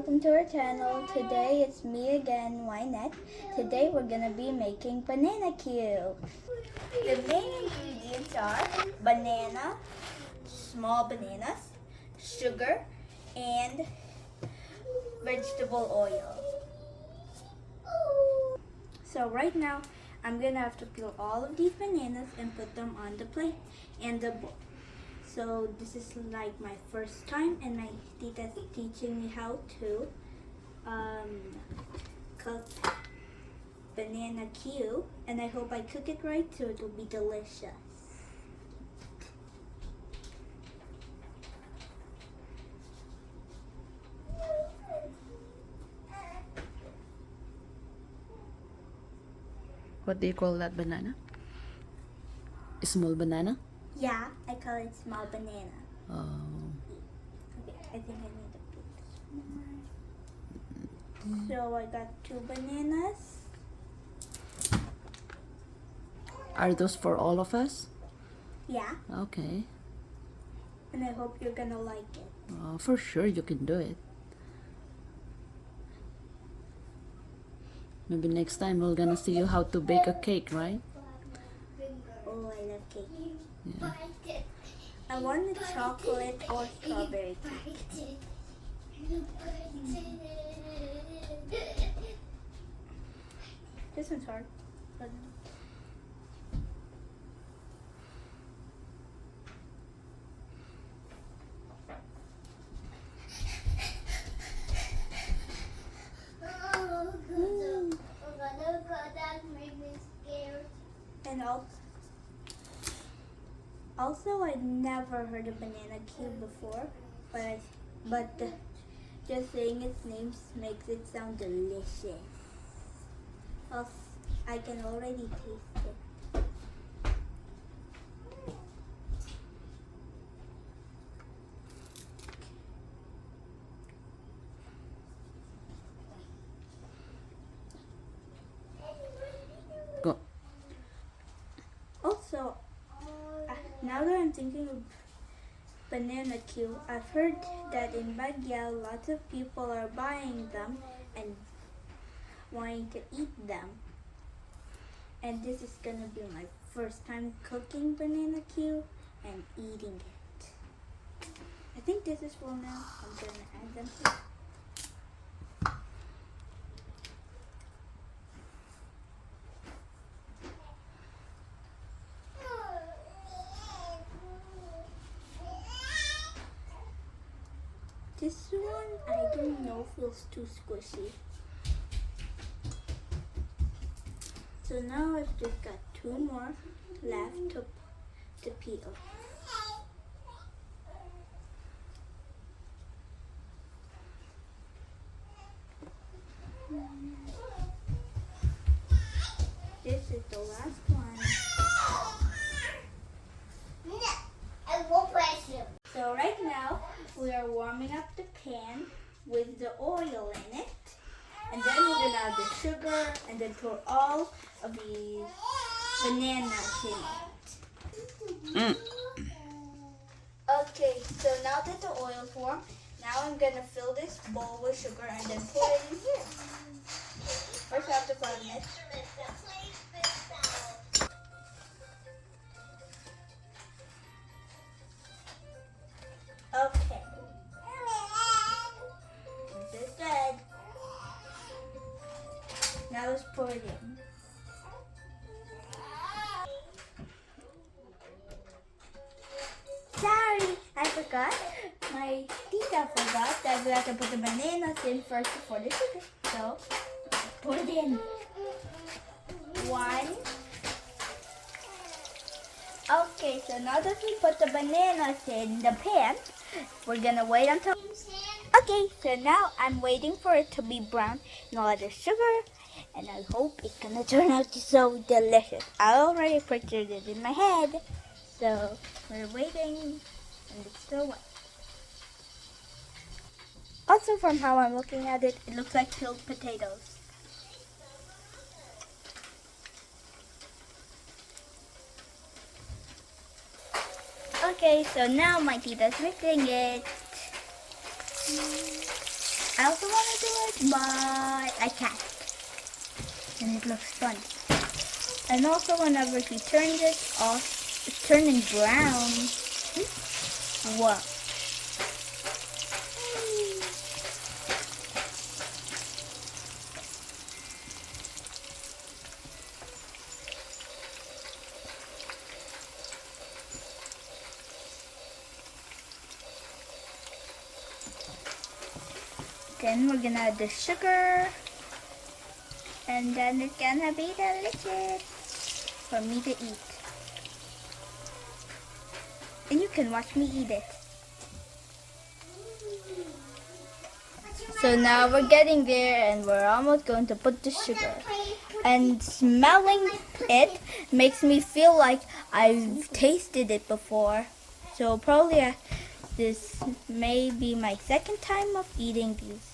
welcome to our channel. Today it's me again, Wynette. Today we're gonna be making banana cube. The main ingredients are banana, small bananas, sugar, and vegetable oil. So right now, I'm gonna have to peel all of these bananas and put them on the plate and the bowl. So this is like my first time, and my tita's teaching me how to cook banana cube, and I hope I cook it right so it will be delicious. What do you call that banana? Small banana? Yeah, I call it small banana. Oh. Okay, I think I need to put this more. So I got 2 bananas. Are those for all of us? Yeah, Okay. and I hope you're gonna like it. For sure you can do it. Maybe next time we're gonna see you how to bake a cake, right? Oh, I love cake. Yeah. I want a chocolate or strawberry cake. This one's hard. But and also I never heard of banana cube before, but just saying its name makes it sound delicious. Also, I can already taste it. Go. Also, now that I'm thinking of banana cube, I've heard that in Baguio, lots of people are buying them and wanting to eat them. And this is gonna be my first time cooking banana cube and eating it. I think this is full now. I'm gonna add them here. This one, I don't know, feels too squishy. So now I've just got 2 more left to peel. This is the last one. So right now, we are warming up the pan with the oil in it. And then we're going to add the sugar and then pour all of these bananas in it. Okay, so now that the oil's warm, now I'm going to fill this bowl with sugar and then pour it in here. First I have to flatten it. Okay. This is good. Now let's pour it in. Sorry, I forgot. My tita forgot that we have to put the bananas in first before the sugar. So, put it in. 1. Okay, so now that we put the bananas in the pan, we're gonna wait until... Okay, so now I'm waiting for it to be brown and all the sugar, and I hope it's gonna turn out so delicious. I already pictured it in my head, so we're waiting, and it's still wet. Also, from how I'm looking at it, it looks like peeled potatoes. Okay, so now my tita's mixing it. I also want to do it, but I can't. And it looks fun. And also whenever he turns it off, it's turning brown. Whoa. Then we're gonna add the sugar, and then it's gonna be delicious for me to eat. And you can watch me eat it. So now we're getting there, and we're almost going to put the sugar. And smelling it makes me feel like I've tasted it before. So probably this may be my second time of eating these.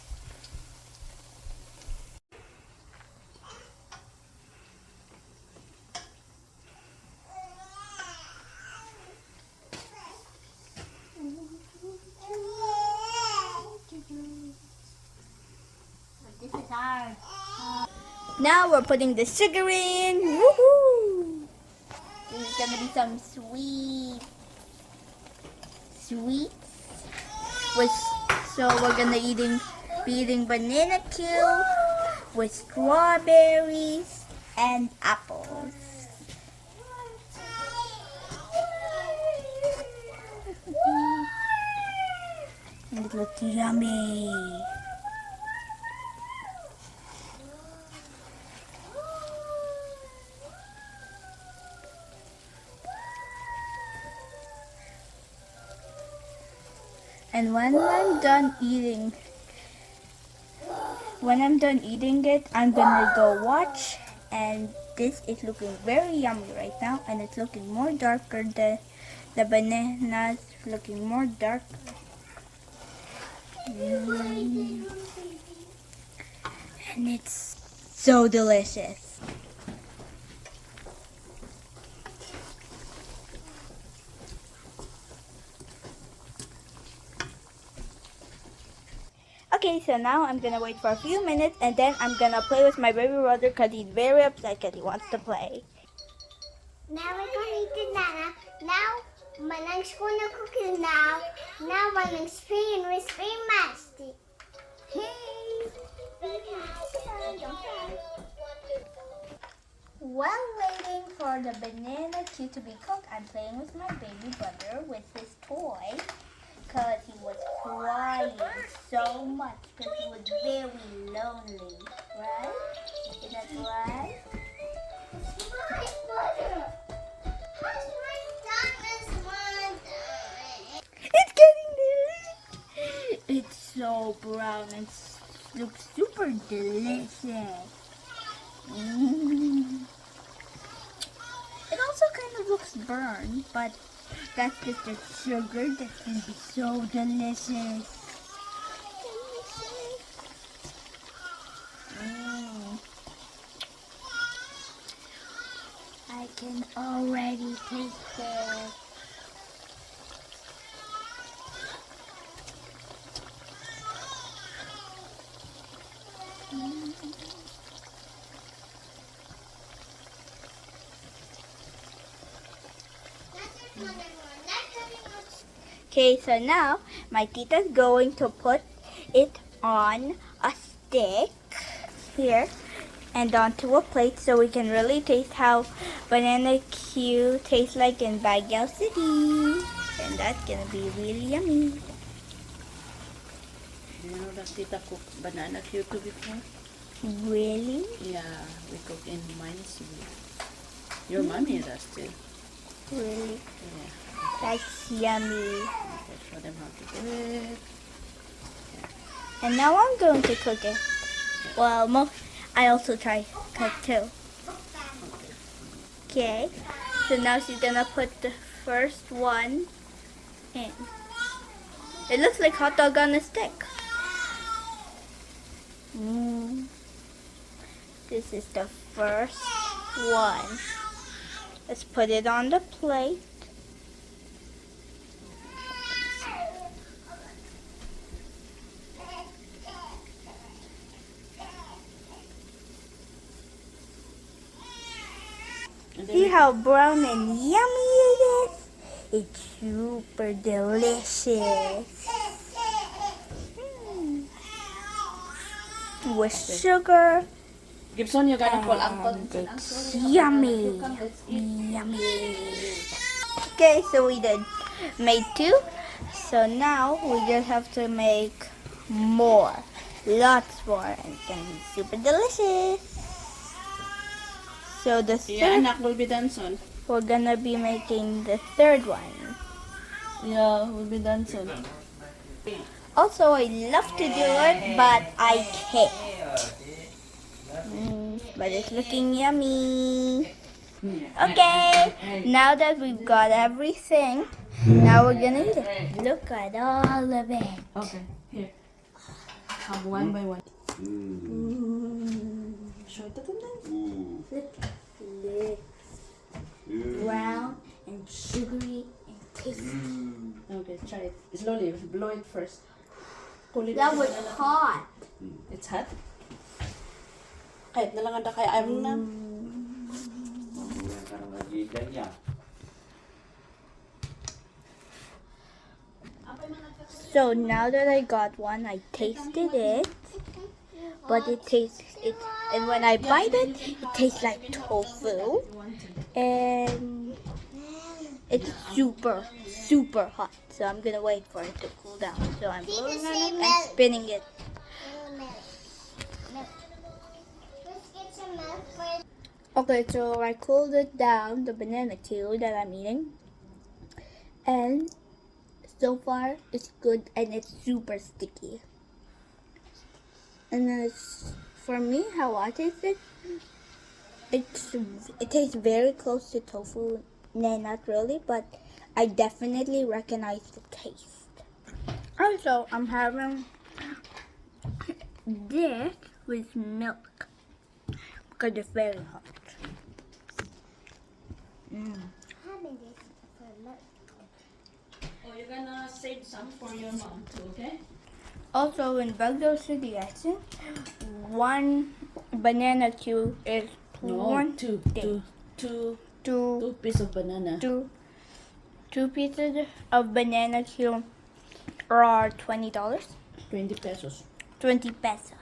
This is hard. Now we're putting the sugar in. Woohoo! This is gonna be some sweets. So we're gonna be eating banana Q with strawberries and apples. And it looks yummy. And when I'm done eating it, I'm gonna go watch. And this is looking very yummy right now, and it's looking more darker. The banana's looking more dark. And it's so delicious. Okay, so now I'm gonna wait for a few minutes, and then I'm gonna play with my baby brother because he's very upset because he wants to play. Now we're gonna eat the banana. Now Manang's gonna cook it now. Now Manang's playing with Spring Master. While waiting for the banana cue to be cooked, I'm playing with my baby brother with his toy. Because he was crying so much because he was very lonely, right? Is that right? My mother! How's my Donna's mother? It's getting delicious! It's so brown and looks super delicious. It also kind of looks burned, but that's just the sugar that can be so delicious. I can already taste it. Okay, so now my tita's going to put it on a stick here and onto a plate so we can really taste how banana Q tastes like in Baguio City. And that's gonna be really yummy. You know that Tita cooked banana Q before? Really? Yeah, we cook in Minesville. Your mommy does too. Really? Yeah. That's yummy. Okay, show them how to do it. And now I'm going to cook it. Well, I also try cook too. Okay. So now she's gonna put the first one in. It looks like hot dog on a stick. This is the first one. Let's put it on the plate. See how brown and yummy it is? It's super delicious. With sugar. Gibson, you gotta call Uncle. And it's yummy. Yummy. Okay, so we did made 2. So now we just have to make more. Lots more. And it's gonna be super delicious. So the Yeah, third, anak will be done soon. we're gonna be making the third one. Yeah, will be done soon. Also, I love to do it, but I can't. But it's looking yummy. Okay, now that we've got everything, now we're gonna eat it. Look at all of it. Okay, here. Have one by one. Show it to them then. Look. Brown and sugary and tasty. Okay, try it. Slowly, blow it first. Cool it. That was hot. It's hot. Kahit na lang ada kaya ayaw mo na. So now that I got one, I tasted it, but and when I bite it, it tastes like tofu, and it's super hot. So I'm gonna wait for it to cool down. So I'm blowing on it and spinning it. Let's get some milk first. Okay, so I cooled it down, the banana Q that I'm eating, and so far it's good and it's super sticky. And then it's, for me, how I taste it, it tastes very close to tofu. Nah, not really, but I definitely recognize the taste. Also, I'm having this with milk because it's very hot. Having this for milk. Oh, you're gonna save some for your mom too, okay? Also, in Baghdad City, I think one banana Q is Two two pieces of banana. two pieces of banana Q are $20. 20 pesos. 20 pesos.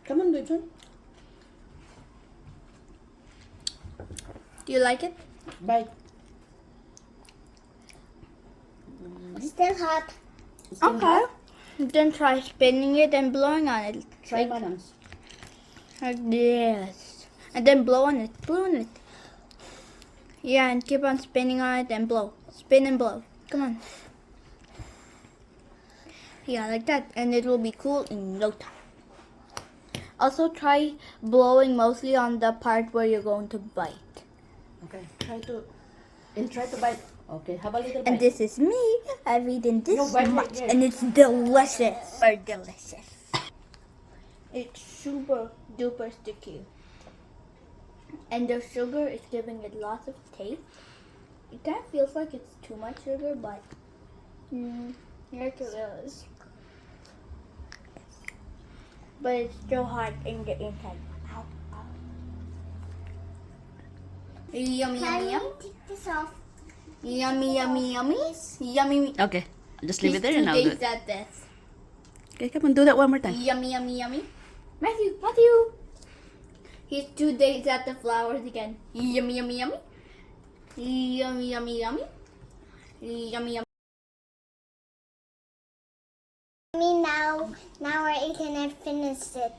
Come on, Gibson. Do you like it? Bite. Still hot. Still Okay. hot? Then try spinning it and blowing on it. Try manams. Like this. And then blow on it. Blow on it. Yeah, and keep on spinning on it and blow. Spin and blow. Come on. Yeah, like that. And it will be cool in no time. Also try blowing mostly on the part where you're going to bite. Okay, try to bite. Okay, have a little bite. And this is me. I've eaten this No, bite right much. there. And it's delicious. Or delicious. It's super duper sticky. And the sugar is giving it lots of taste. It kind of feels like it's too much sugar, but like it is. But it's still hot in the inside. Ow, ow. Yummy, Can yummy, you yummy. take this off? Yummy, yummy, yummy. Yummy. Okay, just leave it there He's and I'll 2 do days it. at this. Okay, come on, do that one more time. Yummy, yummy, yummy. Matthew. He's 2 days at the flowers again. Yummy, yummy, yummy. Yummy, yummy, yummy. Yummy, yummy. Now we're eating and finished it.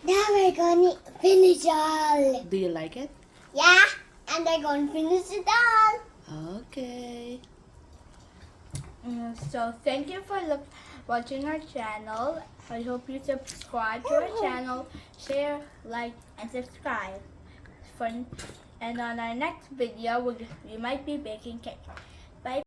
Now we're gonna finish all. Do you like it? Yeah, and they're gonna finish it all. Okay. So thank you for watching our channel. I hope you subscribe to our channel, share, like, and subscribe. And on our next video, we might be baking cake.